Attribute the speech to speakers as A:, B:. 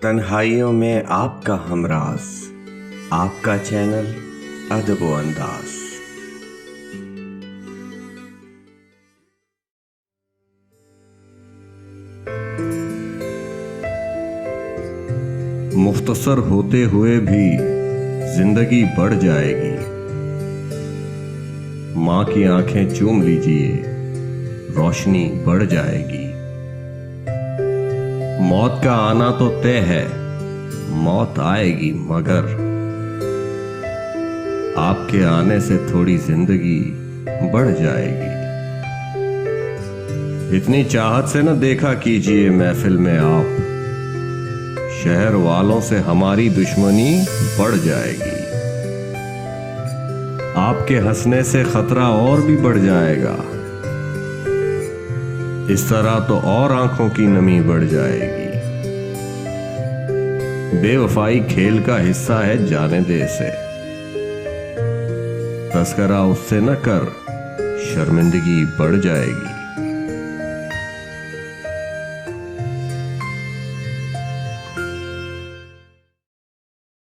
A: तन्हाइयों में आपका हमराज, आपका चैनल अदब व अंदाज। मुख्तसर होते हुए भी जिंदगी बढ़ जाएगी। माँ की आंखें चूम लीजिए, रोशनी बढ़ जाएगी। मौत का आना तो तय है, मौत आएगी मगर आपके आने से थोड़ी जिंदगी बढ़ जाएगी। इतनी चाहत से न देखा कीजिए महफिल में आप, शहर वालों से हमारी दुश्मनी बढ़ जाएगी। आपके हंसने से खतरा और भी बढ़ जाएगा। इस तरह तो और आंखों की नमी बढ़ जाएगी। बेवफाई खेल का हिस्सा है, जाने दे से। तस्करा उससे न कर, शर्मिंदगी बढ़ जाएगी।